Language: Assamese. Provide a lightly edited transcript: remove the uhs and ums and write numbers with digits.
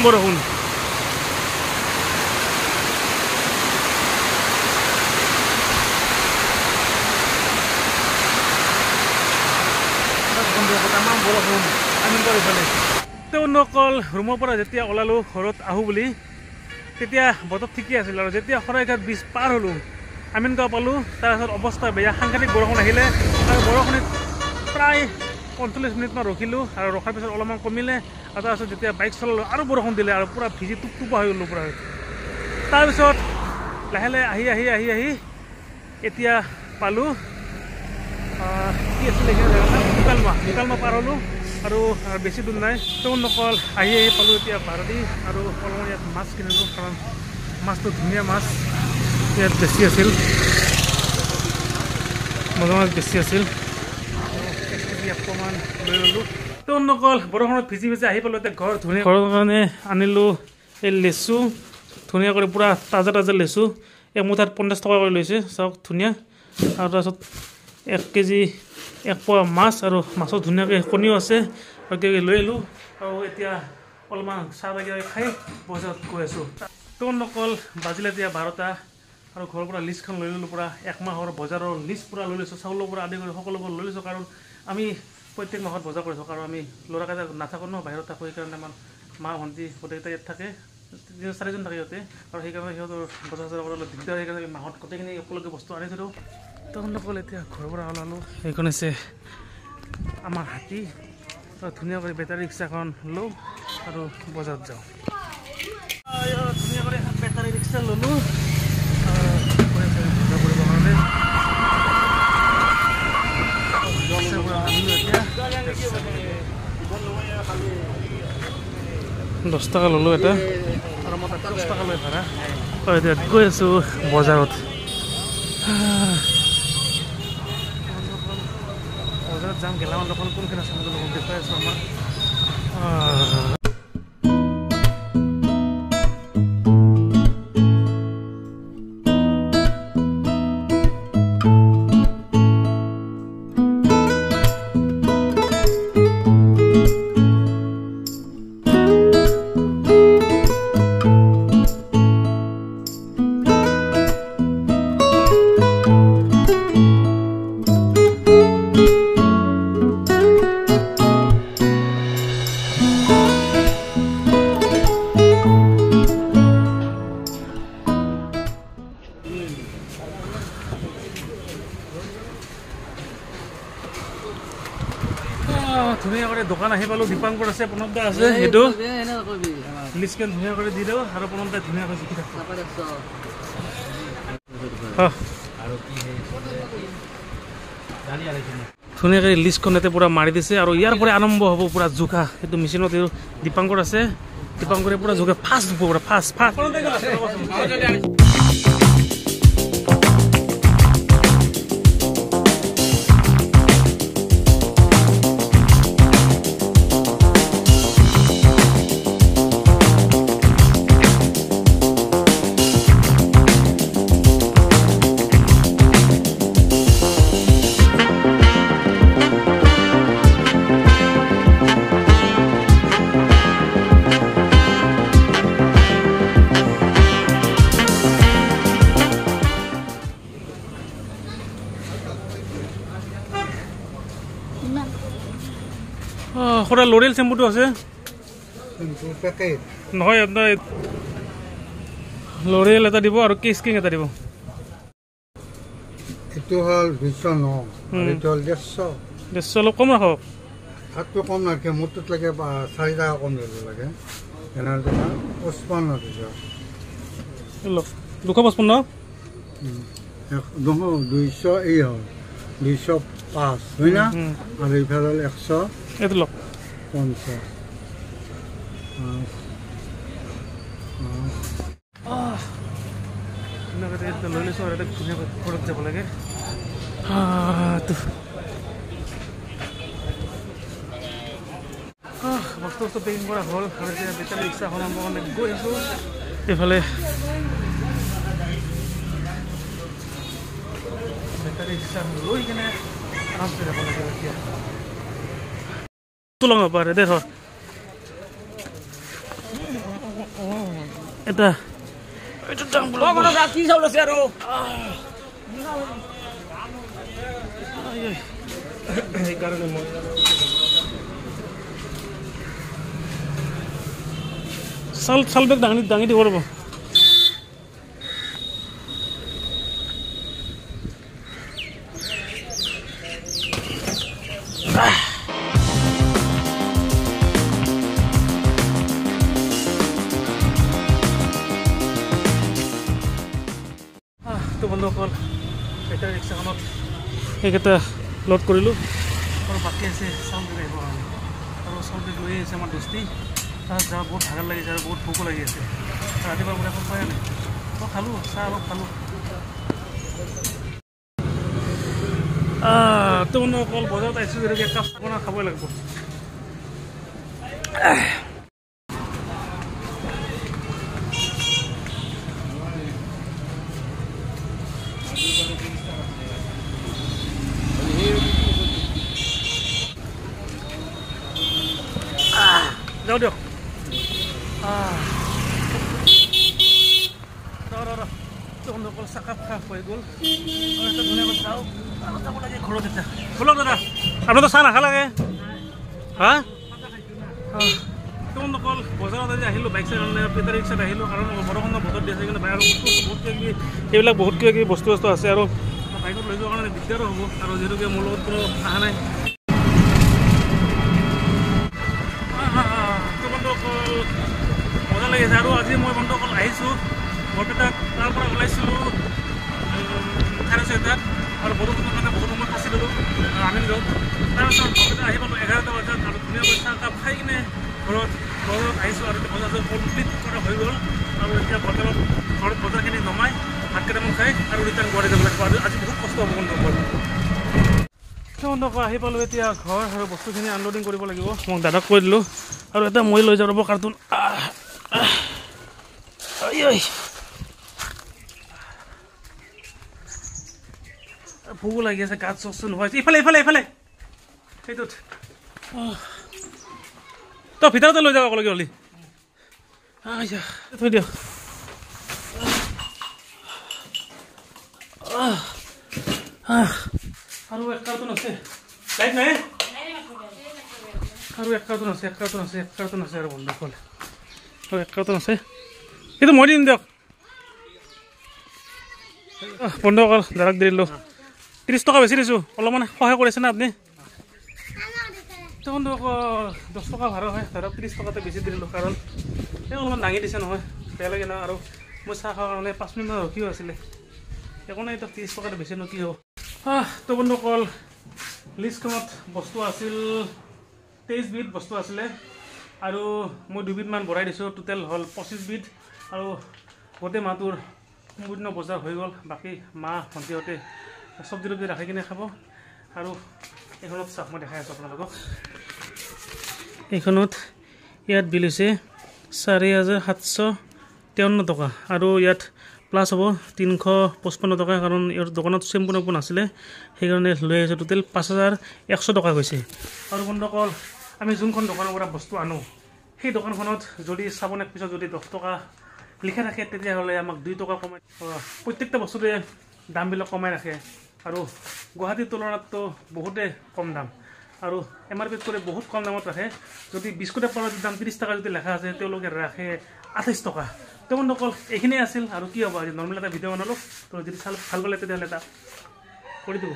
বৰষুণ তেওঁলোকল ৰুমৰ পৰা যেতিয়া ওলালো ঘৰত আহো বুলি তেতিয়া বতৰ ঠিকেই আছিল আৰু যেতিয়া শৰাইঘাট ব্ৰিজ পাৰ হ'লো আমিনগাঁও পালোঁ তাৰপিছত অৱস্থা বেয়া সাংঘাতিক বৰষুণ আহিলে আৰু বৰষুণত প্ৰায় 45 মিনিটমান ৰখিলোঁ আৰু ৰখাৰ পিছত অলপমান কমিলে আৰু তাৰপিছত যেতিয়া বাইক চলালোঁ আৰু বৰষুণ দিলে আৰু পূৰা ভিজি টুপটুপা হৈ গ'লোঁ পূৰা তাৰপিছত লাহে লাহে আহি এতিয়া পালোঁ কি আছিলে নিকালমা পাৰ হ'লোঁ আৰু বেছি দূৰ নাই তেওঁলোকল আহি পালোঁ এতিয়া ভাৰতী আৰু অলপমান ইয়াত মাছ কিনিলোঁ কাৰণ মাছটো ধুনীয়া মাছ ইয়াত বেছি আছিল মজা মাছ বেছি আছিল অকণমান লৈ ল'লোঁ তেওঁলোকল বৰষুণত ভিজি আহি পালোঁ এতিয়া ঘৰৰ কাৰণে আনিলোঁ এই লেচু ধুনীয়া কৰি পূৰা তাজা লেচু এক মুঠাত 50 টকা কৰি লৈছে চাওক ধুনীয়া আৰু তাৰপিছত 1 কেজি 1 পোৱা মাছ আৰু মাছৰ ধুনীয়াকৈ কণীও আছে আৰু লৈ আহিলোঁ আৰু এতিয়া অলপমান চাহ বাগিয়ে খাই বজাৰত গৈ আছোঁ তেওঁলোকল বাজিলে এতিয়া 12টা আৰু ঘৰৰ পৰা লিষ্টখন লৈ ল'লোঁ পূৰা 1 মাহৰ বজাৰৰ লিষ্ট পূৰা লৈ লৈছোঁ চাউলৰ পৰা আদি কৰি সকলোবোৰ লৈ লৈছোঁ কাৰণ আমি প্ৰত্যেক মাহত বজাৰ কৰিছোঁ কাৰণ আমি ল'ৰাকেইটা নাথাকোঁ ন বাহিৰত থাকোঁ সেইকাৰণে আমাৰ মা ভণ্টি গোটেইকেইটা ইয়াত থাকে 3-4জন থাকে সিহঁতে আৰু সেইকাৰণে সিহঁতৰ বজাৰ কৰিবলৈ দিগদাৰ সেইকাৰণে মাহত গোটেইখিনি একেলগে বস্তু আনি থলোঁ তেওঁলোকল এতিয়া ঘৰৰ পৰা ওলালোঁ সেইখন হৈছে আমাৰ হাতী ধুনীয়া কৰি বেটাৰী ৰিক্সাখন লওঁ আৰু বজাৰত যাওঁ ধুনীয়া কৰি বেটাৰী ৰিক্সা ল'লোঁ $10 ল'লোঁ এটা আৰু মই 10 টকা লৈ ভাড়া এতিয়া গৈ আছোঁ বজাৰত যাম গেলামাল দোকান কোনখিনি আছে দেখুৱাই আছোঁ আমাৰ ধুনীয়া কৰে দোকান আহি পালো দীপাঙ্কৰ আছে প্ৰণৱদা আছে হেতু লিস্টখন ধুনীয়া কৰে দি দেও আৰু প্ৰণৱদা ধুনীয়া কৰে লিখি থাকো আৰু কি হে গালি আলে ধুনীয়া কৰে লিস্টখন এতে পুৰা মাৰি দিছে আৰু ইয়াৰ পৰে আৰম্ভ হ'ব পুৰা জোখা হেতু মেচিনত দীপাঙ্কৰ আছে দীপাঙ্কৰে পুৰা জোখা ফাস্ট পুৰা fast Kora L'Oreal shampoo tu ase? Packet. Noy apna L'Oreal eta dibo aru Keys King eta dibo. Itu hal bisa no. Itu hal jasa. Jasa lo kom rakho. Satu kom nak ke mutut lagi ba sarida kom dulu lagi. Kenal tu na Osman na tu. Lo. 255 na? নহয় 200 এই হয় 205 হয় না আৰু এইফালে হ'ল 100 এইটো লওক 50 লৈ লৈছোঁ আৰু এটা ধুনীয়াকৈ ঘৰত যাব লাগে বস্তু পেকিং কৰা হ'ল আৰু এতিয়া বেটাৰী ৰিক্সাখন আনিবৰ কাৰণে গৈ আছোঁ এইফালে বেটাৰী ৰিক্সা লৈ কিনে আৰামছে যাব লাগে এতিয়া তোলাব পাৰে দে ধৰ এটা এইটো দাম কি চাউল আছে আৰু সেইকাৰণে মই চাল বেগ দাঙি দিব ৰ'ব তো বন্ধুসকল বেটাৰী ৰিক্সাখনত এইকেইটা লোড কৰিলোঁ আৰু বাকী আছে চাউল বেগ আহিব আৰু চাউল বেগ লৈ আহিছে আমাৰ দোস্তি তাত যাওঁ বহুত ভাগৰ লাগিছে আৰু বহুত ভোকো লাগি আছে ৰাতিপুৱা বোলে একো খোৱাই নাই মই খালোঁ চাহ অলপ খালোঁ তো বন্ধুসকল বজাৰত আহিছোঁ যিহেতুকে একাপ চাহ বনাই খাবই লাগিব যাওঁ দিয়ক বন্ধুসকল চাকাপ খাপ হৈ গ'ল আৰু এটা ধুনীয়াকৈ যাওঁ আৰু যাব লাগে ঘৰত এতিয়া বলক দাদা আপোনাৰতো চাহ নাখালাগে হা বন্ধুসকল বজাৰত আজি আহিলোঁ বাইক চাইক বেটাৰী ৰিক্সাত আহিলোঁ কাৰণ বৰষুণৰ বতৰ দি আছে কিন্তু বাইকৰ বস্তু বহুত কিবা কিবি এইবিলাক বহুত কিবা কিবি বস্তু আছে আৰু বাইকত লৈ যোৱাৰ কাৰণে দিগদাৰো হ'ব আৰু যিহেতুকে মোৰ লগত কোনো অহা নাই মজা লাগিছে আৰু আজি মই বন্ধুসকল আহিছোঁ বৰপেটাত তাৰ পৰা ওলাইছিলোঁ 4:30 আৰু বৰষুণৰ কাৰণে বহুত সময় ফাঁচি ল'লোঁ আমিনগাঁৱত তাৰপিছত বৰপেটা আহি পালোঁ 11টা বজাত আৰু ধুনীয়াকৈ চাহ কাপ খাই কিনে ঘৰত আহিছোঁ আৰু বজাৰটো কমপ্লিট কৰা হৈ গ'ল আৰু এতিয়া ঘৰত বজাৰখিনি নমাই ভাত কেইটামান খাই আৰু ৰিটাৰ্ণ গুৱাহাটী যাব লাগিব আৰু আজি বহুত কষ্ট হ'ব বন্ধুসকল আহি পালোঁ এতিয়া ঘৰ আৰু বস্তুখিনি আনলোডিং কৰিব লাগিব মই দাদাক কৈ দিলোঁ আৰু এটা মই লৈ যাব কাৰ্টুন ভোকো লাগি আছে গাত চচু নহয় ইফালে সেইটোত তই ভিতৰতে লৈ যাব লাগে হ'লি থৈ দিয়ক আৰু এক কাৰ্টুন আছে লাইট নাই আৰু এক কাৰ্টুন আছে আৰু বন্ধুসকল আৰু এক কাৰ্টুন আছে এইটো মই দিম দিয়ক বন্ধুসকল দাদাক দি দিলোঁ 30 টকা বেছি দিছোঁ অলপমান সহায় কৰিছে না আপুনি তো বন্ধুসকল 10 টকা ভাড়া হয় দাদাক 30 টকাতে বেছি দিলোঁ কাৰণ এই অলপমান দাঙি দিছে নহয় বেয়া লাগে ন আৰু মই চাহ খোৱাৰ কাৰণে 5 মিনিটমান ৰখিও আছিলে একো নাই 30 টকাতে বেছি নো কি হ'ব তো বন্ধুসকল লিষ্টখনত বস্তু আছিল 23 বিধ বস্তু আছিলে আৰু মই 2 বিধমান বঢ়াই দিছোঁ টোটেল হ'ল 25 বিধ আৰু গোটেই মাহটোৰ সম্পূৰ্ণ বজাৰ হৈ গ'ল বাকী মা ভণ্টিহঁতে চব্জি তব্জি ৰাখি কিনে খাব আৰু এইখনত চাওক মই দেখাই আছোঁ আপোনালোকক এইখনত ইয়াত বিল হৈছে 4,753 টকা আৰু ইয়াত প্লাছ হ'ব 355 টকা কাৰণ ইয়াৰ দোকানত চেম্পু নাম্পু নাছিলে সেইকাৰণে লৈ আহিছোঁ টোটেল 5,100 টকা গৈছে আৰু বন্ধুসকল আমি যোনখন দোকানৰ পৰা বস্তু আনো সেই দোকানখনত যদি চাবোন এক পিছত যদি 10 টকা লিখা থাকে তেতিয়াহ'লে আমাক 2 টকা কমাই প্ৰত্যেকটা বস্তুতে দামবিলাক কমাই ৰাখে আৰু গুৱাহাটীৰ তুলনাততো বহুতে কম দাম আৰু MRPত কৰি বহুত কম দামত ৰাখে যদি বিস্কুট এপালৰ দাম 30 টকা যদি লেখা আছে তেওঁলোকে ৰাখে 28 টকা তো বন্ধুসকল এইখিনিয়ে আছিল আৰু কি হ'ব আজি নৰ্মেল এটা ভিডিঅ' বনালোঁ তো যদি ভাল পালে তেতিয়াহ'লে এটা কৰি দিব